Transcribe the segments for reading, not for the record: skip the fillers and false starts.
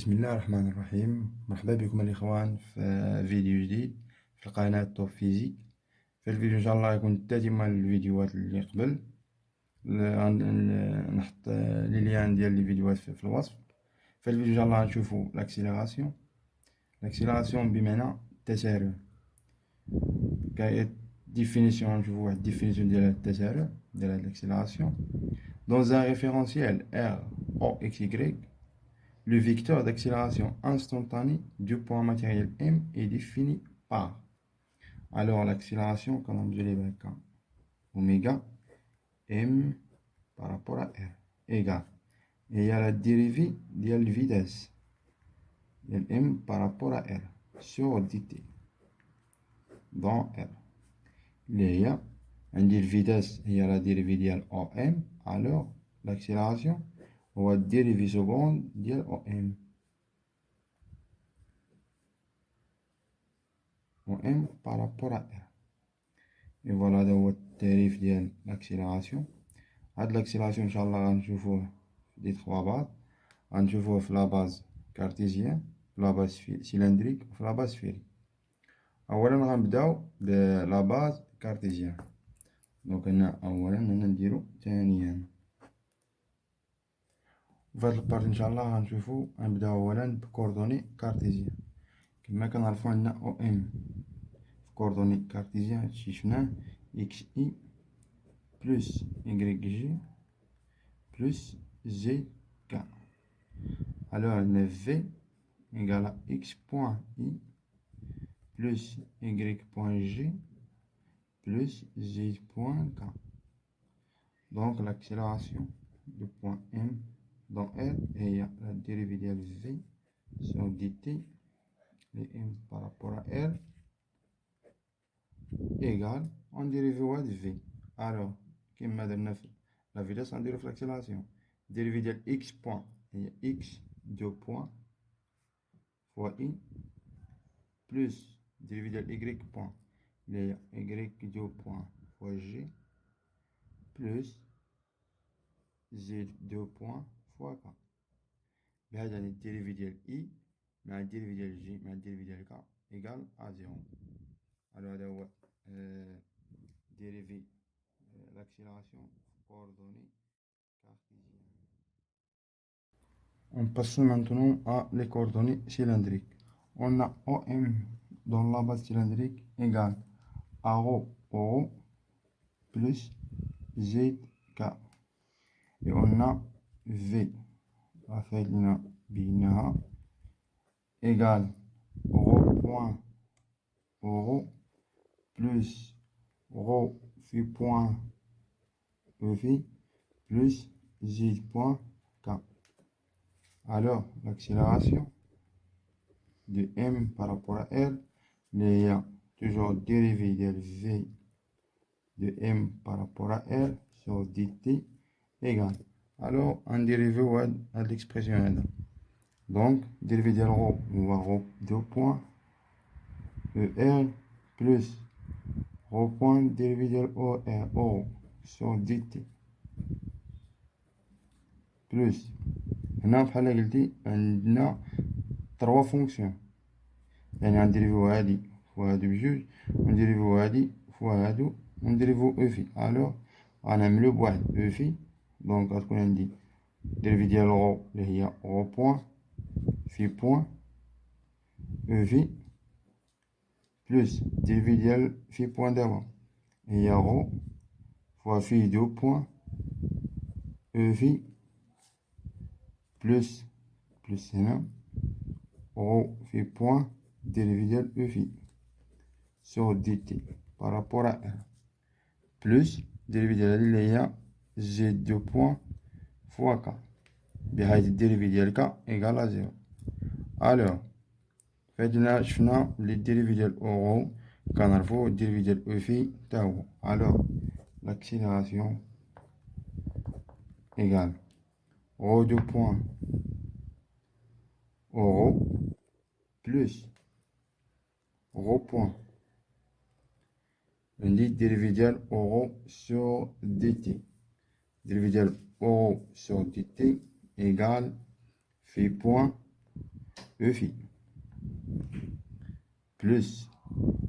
بسم الله الرحمن الرحيم. مرحبا بكم الإخوان في فيديو جديد في القناة توب فيزيك. في الفيديو إن شاء الله يكون تتمة للفيديوهات اللي قبل. نحط لي ليان ديال لي فيديوهات في الوصف. في الفيديو إن شاء الله نشوفوا لاكسيلاسيون بمعنى التسارع. كاين ديفينيسيون، نشوفوا واحد ديفينيسيون ديال التسارع ديال هاد لاكسيلاسيون. Dans un référentiel R O X Y, le vecteur d'accélération instantanée du point matériel M est défini par. Alors l'accélération, quand on dit oméga M par rapport à R égale. Et il y a la dérivée de la vitesse de M par rapport à R sur dt dans R. Il y a une vitesse, il y a la dérivée de OM. Alors l'accélération, on va dériver seconde de OM. M par rapport à R. Et voilà le tarif de l'accélération. L'accélération, Inch'Allah, on joue des trois bases. On joue la base cartésienne, la base cylindrique et la base sphérique. Alors, on va commencer par la base cartésienne. Donc, on va dire ثانيا. في هذه البارت ان شاء الله غنشوفوا غنبداو اولا بكوردوني كارتيزيان. كما كنعرفوا عندنا او ام في كوردوني كارتيزيان هادشي شفناه اكس اي بلس y جي بلس z k. alors عندنا v égale à x point i plus y point g plus z point k. donc l'accélération du point M dans R et la dérivée de v sur dt de M par rapport à R égale en dérivée de v. alors كما درنا في la vitesse نديرو في l'accélération dérivée de x point هي x 2 point fois i plus dérivée de y point هي y 2 point fois g plus z 2 point fois k. بهذا الديريفي ديال i مع الديريفي ديال g مع الديريفي ديال k égal à 0. alors هذا هو dérivé l'accélération coordonnée cartésienne. On passe maintenant à les coordonnées cylindriques. On a OM dans la base cylindrique égale à ρ plus ZK. Et on a V égale ρ point ρ plus ρ phi point EV plus Z point K. alors l'accélération de M par rapport à R, il y a toujours dérivée de V de M par rapport à R sur dt égale. alors on dérive à l'expression là. donc dérivé de ρ on va ρ 2 points ER plus ρ point dérivé de OR sur dt plus هنا بحال قلتي عندنا 3 فونكسيون، يعني غنديريفيو هادي فوا هادو بجوج ونديريفيو هادي فوا هادو ونديريفيو او في. الوغ غنعملو بواحد او في، دونك غتكون عندي ديريفي ديال غو اللي هي غو بوان في بوان او في بلس ديريفي ديال في بوان دابا هي غو فوا في دو بوان او في plus هنا ρ في point dérivé de E phi sur dt par rapport à R plus dérivé de اللي هي Z2 point fois K بحيث الديريفي ديال K égale à 0. alors فهادنا شفنا لي ديريفي ديال ρ كنعرفو الديريفي ديال E phi تا هو. alors l'accélération égale ρ 2 point ρ plus ρ point عندي dérivé ديال ρ sur dt dérivé ديال ρ sur dt égale phi point او في بلس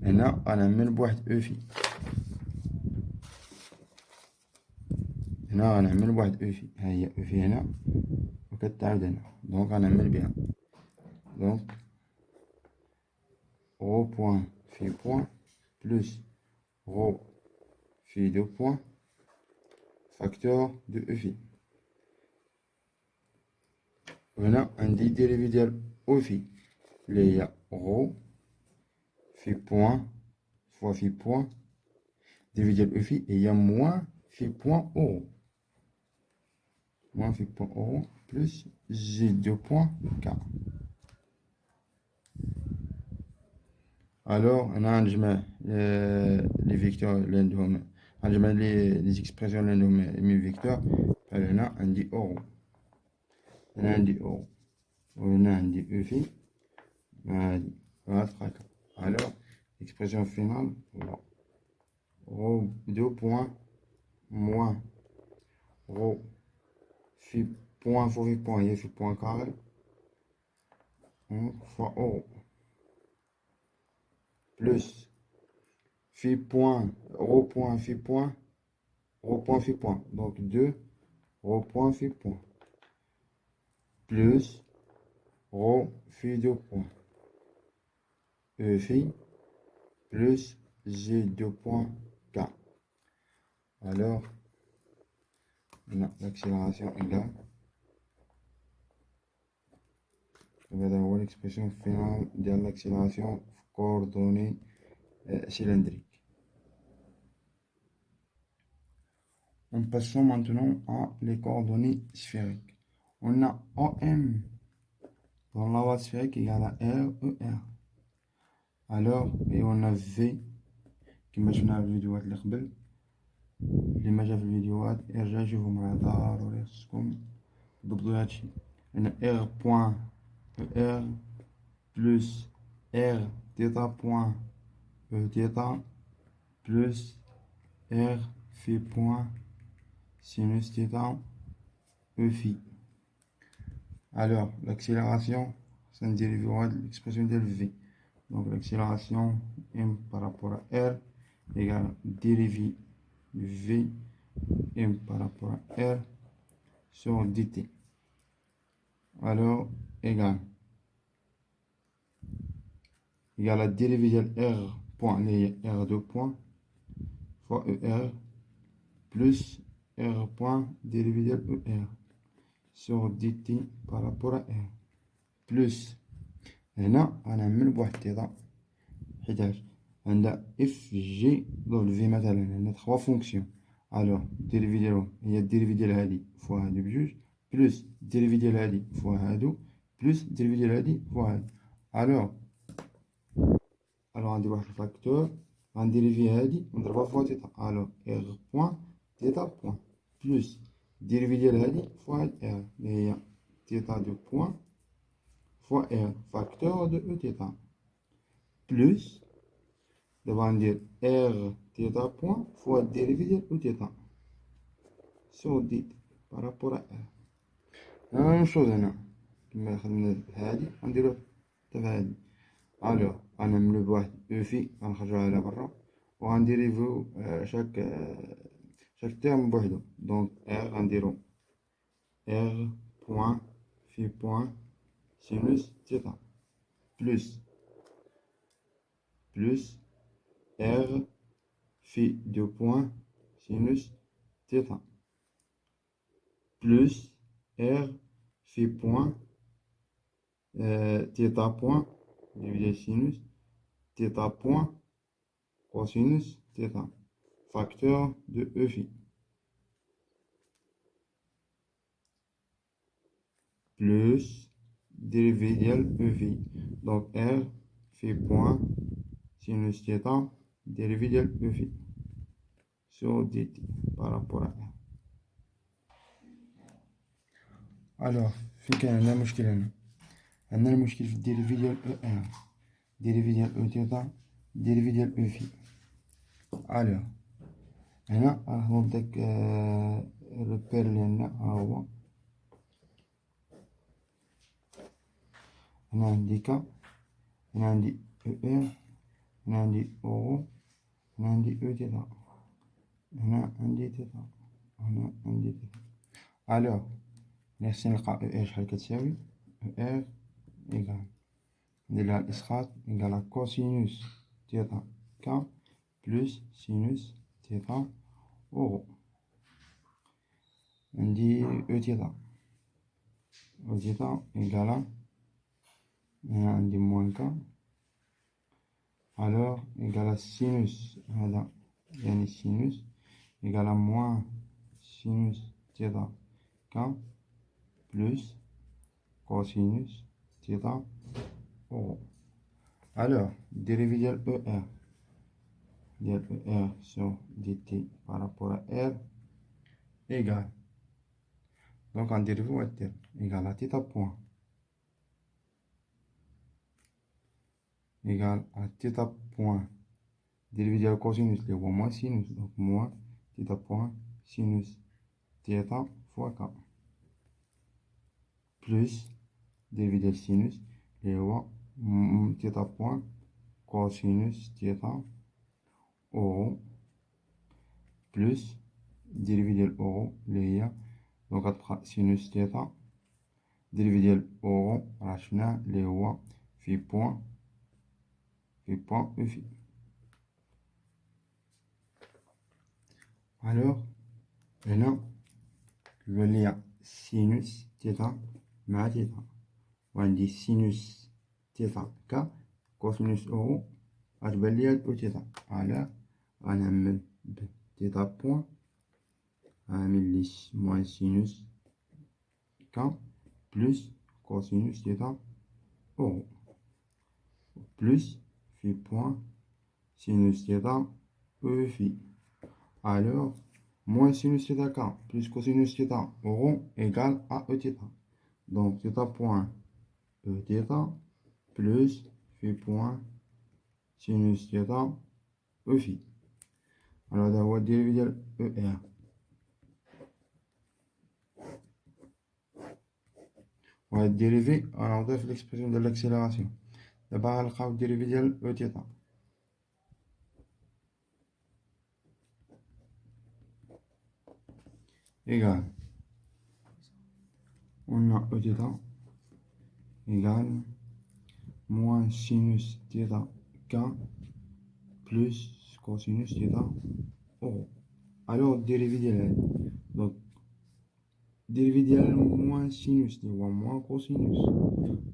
هنا غنعمل بواحد او في هنا غنعمل بواحد او في ها هي او في هنا وكتعاود هنا دونك غنعمل بها دونك غو بوان في بوان بلس غو في دو بوان فاكتور دو او في وهنا عندي ديريفي ديال او في اللي هي غو في بوان فوا في بوان ديريفي ديال او في هي موان في بوان او moins في point O plus G2 point K. Alors, on a les vecteurs l'endome. On a les expressions l'endome et mes vecteurs. On a un dit O. On a un dit O. On a un dit EFI. Alors, l'expression finale, rho 2 points moins rho phi point fois phi point, il y a phi point carré fois O plus phi point rho point phi point phi point, donc 2 rho point phi point plus rho phi 2 point E phi plus G2 point K. Alors on a l'accélération égale, هو l'expression finale de l'accélération coordonnée cylindrique. On passe maintenant à les coordonnées sphériques. On a OM dans la voie sphérique égale à RER. Alors, et on a V كما شفنا في الفيديوهات اللي قبل. اللي ما جا في الفيديوهات ارجع شوفوا معايا ضروري خصكم تضبطوا هادشي. هنا R point ER plus R θ point E θ plus R phi point sinus θ E phi. Alors, l'accélération, c'est un dérivé de l'expression de V. Donc, l'accélération M par rapport à R égale dérivé V M par rapport à R sur dt. Alors, égale la dérivée de R point, R2 point fois ER plus R point dérivée de ER sur dt par rapport à R plus هنا غنعمل بواحد التيطا حيتاش عندها اف جي دبليو مثلا عندنا 3 فونكسيون. الوغ الديريفي ديالهم هي الديريفي ديال هادي فوا هادي بجوج بلس الديريفي ديال هادي فوا هادو بلس الديريفي ديال هادي فوا هادو. الوغ غندير واحد الفاكتور غنديريفي هادي ونضربها فوا تيتا. الوغ ار بوان تيتا بوان بلس الديريفي ديال هادي فوا هاد ار اللي هي تيتا دو بوان fois R, facteur de E θ, plus, devant dire R θ point fois dérivé de E θ, sur dt par rapport à R. La même chose هنا كما خدمنا هادي غنديرو حتى فهادي. الوغ غنعملو بواحد او في غنخرجوها على برا وغنديريفيو chaque terme بوحدو. دونك R غنديرو R point في point sinus θ plus R phi 2 point sinus θ plus R phi point θ point divisé sinus θ point cosinus θ facteur de E phi plus dérivé de E phi. Donc R phi point sinus θ dérivé de E phi sur dt par rapport à R. Alors, في كان عندنا مشكل هنا. عندنا المشكل في الديريفي ديال E R ديريفي ديال E θ ديريفي ديال E phi. الوغ هنا غناخدو داك الريبير اللي عندنا ها هو. هنا عندي K، هنا عندي ER، هنا عندي أورو، هنا عندي E تيتا، هنا عندي تيتا، هنا عندي تيتا. ألوغ خصني نلقى ER شحال كتساوي. ER إيكال نديرلها الإسقاط إيكال كوسينوس تيتا K بلس سينوس تيتا أورو. عندي أو تيتا، أو تيتا إيكال هنا عندي موان K، ألوغ إيكال سينوس هذا يعني سينوس إيكال موان سينوس تيتا K بلس كوسينوس تيتا أورو. ألوغ الديريفي ديال أو إر سور دي تي بارابور أ إر إيكال، دونك غنديريفو غادير إيكال تيتا بوان إيكال تيتا بوان ديريفي ديال كوسينوس لي هو موان سينوس، دونك موان تيتا بوان سينوس تيتا فوا K بلس ديريفي ديال سينوس لي هو تيتا بوان كوسينوس تيتا أورو بلس ديريفي ديال أورو لي هي دونك غتبقى سينوس تيتا ديريفي ديال أورو راه شفناه لي هو في بوان أو في. ألوغ هنا كيبان ليا سينوس تيتا مع تيتا، وعندي سينوس تيتا K كوسينوس أورو غتبان ليا أو تيتا. على غنعمل بتيتا بوان غنعمل لي موان سينوس K بلس كوسينوس تيتا أورو بلس في بوان سينوس تيتا أو في. Alors, moins sinus θ K plus cosinus θ rond égale à E θ. Donc, θ point E θ plus phi point sinus θ E phi. Alors, on va dériver ER. On va dériver en ordre l'expression de l'accélération. D'abord, on va dériver E θ. Égale, on a E θ égale moins sinus θ K plus cosinus θ أورو. Alors dérivé ديال donc dérivé ديال moins sinus اللي هو moins cosinus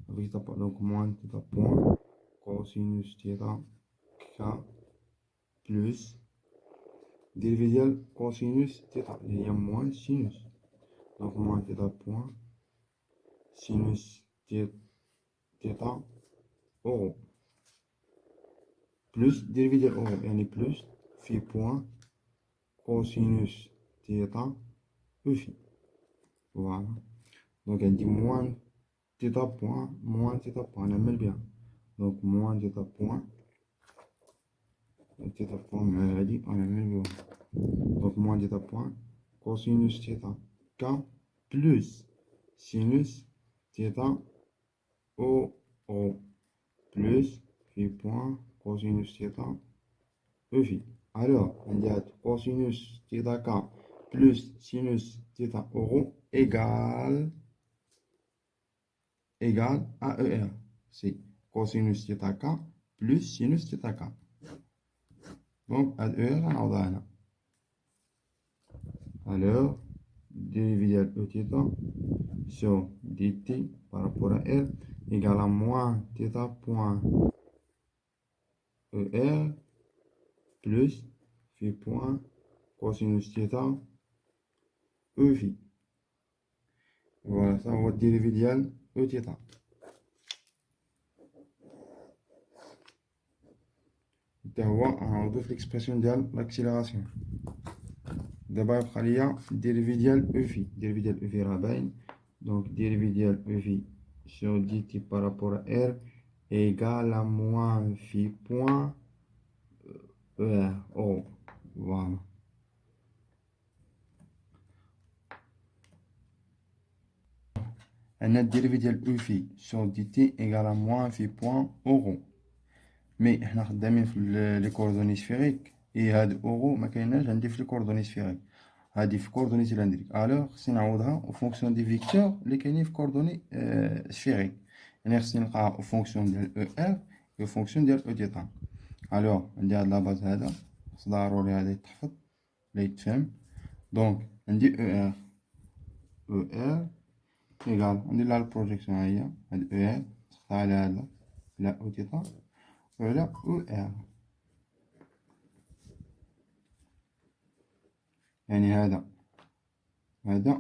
avec donc moins θ point cosinus θ K plus dérivé ديال cosinus θ اللي هي moins sinus donc moins θ point sinus θ أورو plus dérivé ديال أورو يعني plus في point cosinus θ E phi. Voilà. Donc elle dit moins θ point, moins θ point, on aime bien. Donc moins θ point, mais elle dit on aime bien. Donc moins θ point, cosinus θ K plus sinus θ O plus phi point cosinus θ E phi. Alors, on dit cosinus θ K plus sinus θ rond égale à ER. C'est cosinus θ K plus sinus θ K. Donc, à ER, on a là. Alors, dérivé de E θ sur dt par rapport à R égale à moins θ point ER plus phi point cosinus θ E phi. Voilà, ça on va dériver de E θ. On retrouve l'expression de l'accélération. D'abord, il y a dérivé de E phi. Dérivé de E phi rabain. Donc, dérivé de E phi sur dt par rapport à R égale à moins phi point ER. Oh, voilà. un dérivé ديال او في sur dt égale à moins في point euro. مي حنا خدامين في لي كوردوني سفيريك، اي هاد اورو ما كايناش عندي في لي كوردوني سفيريك، هادي في كوردوني سيلندريك. الوغ خصني نعوضها او فونكسيون دي فيكتور اللي كاينين في كوردوني سفيريك، يعني خصني نلقاها او فونكسيون ديال او ار او فونكسيون ديال او تيتا. الوغ عندي هاد لاباز هذا خص ضروري هذا يتحفظ ولا يتفهم. دونك عندي او ار، او ار ايغال ندير لها البروجيكسيون ها هي، هاد او ار تخطى على هذا على او تيتا وعلى او ار، يعني هذا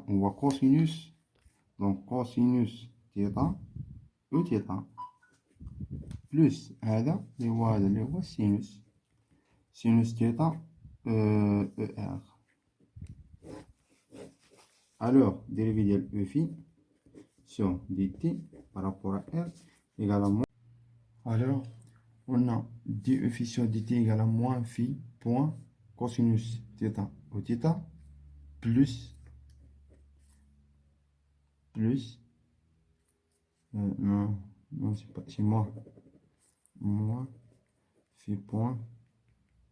هو كوسينوس، دونك كوسينوس تيتا او تيتا بلس هذا اللي هو سينوس تيتا او ار. الوغ ديريفي ديال او في sur dt par rapport à r égale à moins. Alors, on a du phi sur dt égale à moins phi point cosinus θ au θ plus non c'est pas, c'est moins phi point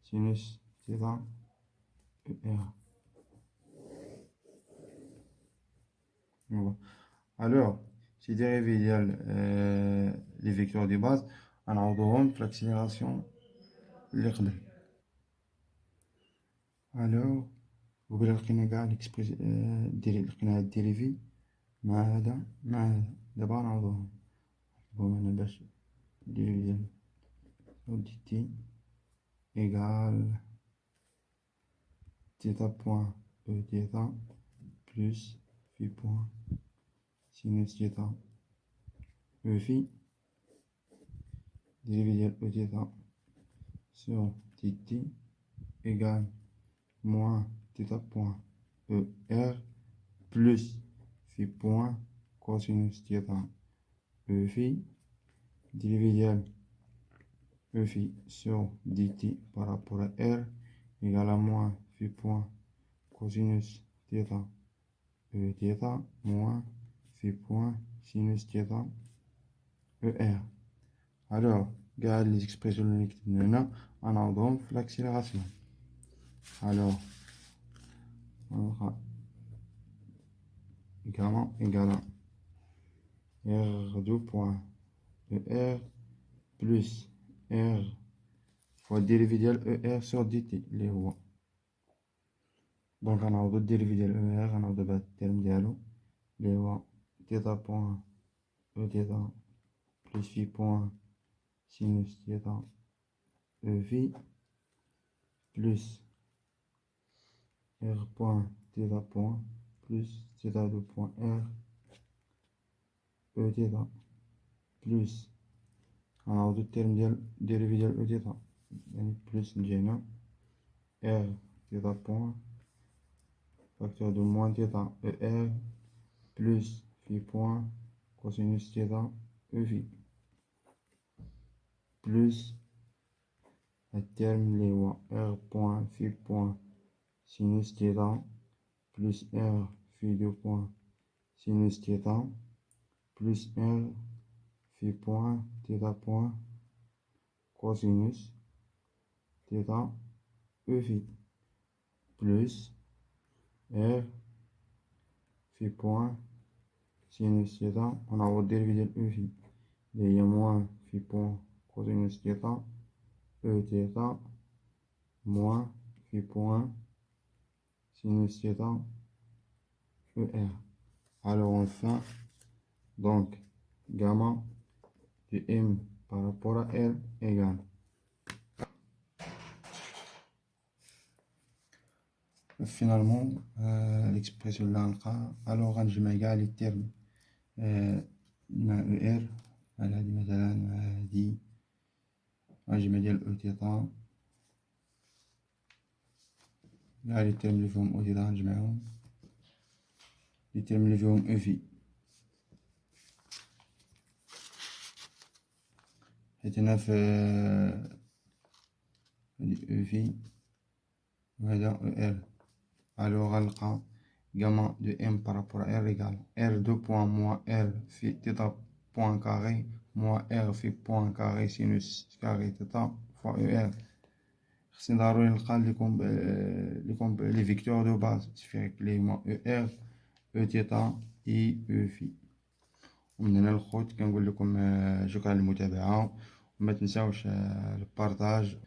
sinus θ er. Voilà. Alors c'est dérivé les vecteurs de base en ordonnant l'accélération اللي قبل. alors وبلا لقينا كاع لقينا هاد الديريفي مع هذا دابا نعوضوهم هنا باش ديريفي ديال دي تي égal θ point e θ plus phi point sinus θ e phi dérivé ديال e θ sur dt égale moins θ point e r plus phi point cosinus θ e phi dérivé ديال e phi sur dt par rapport à r égale à moins phi point cosinus θ e θ moins phi point sinus θ e r. Alors regarde les expressions اللي كتبنا هنا غنعوضهم في l'accélération. alors gamma égale à r2 point er plus r fois dérivé ديال er sur dt اللي هو دونك غنعوضو الديريفي ديال er غنعوضو بهاد الترم ديالو اللي هو θ point e θ plus phi point sinus θ e phi plus r point θ point plus θ2 point r e θ plus غنعوضو الترم ديال ديريفي ديال e θ يعني plus نجي هنا r θ point facteur de moins θ e r plus phi point cosinus θ e phi plus الترم اللي هو r point phi point sinus θ plus r phi 2 point sinus θ plus r phi point θ point cosinus θ e phi plus r phi point sinus θ on a dérivé de e phi اللي هي moins phi point cosinus θ e θ moins phi point sinus θ e r. alors enfin donc gamma de m par rapport à r égale finalement l'expression اللي غنلقى. alors غنجمع كاع لي تيرم مع او ار على هادي مثلا مع هادي غنجمع ديال او تيتا كاع لي تيرم اللي فيهم او تيتا غنجمعهم لي تيرم اللي فيهم او في حيت هنا في هادي او في وهذا او ار. الوغ غنلقى gamma de m par rapport à r égale r2 point moins r phi θ point carré moins r phi point carré sinus carré θ fois er. خصني ضروري نلقى لي فيكتور دو باز سفيريك اللي هما er e θ اي e phi. ومن هنا الخوت كنقول لكم شكرا للمتابعة وما تنساوش البارطاج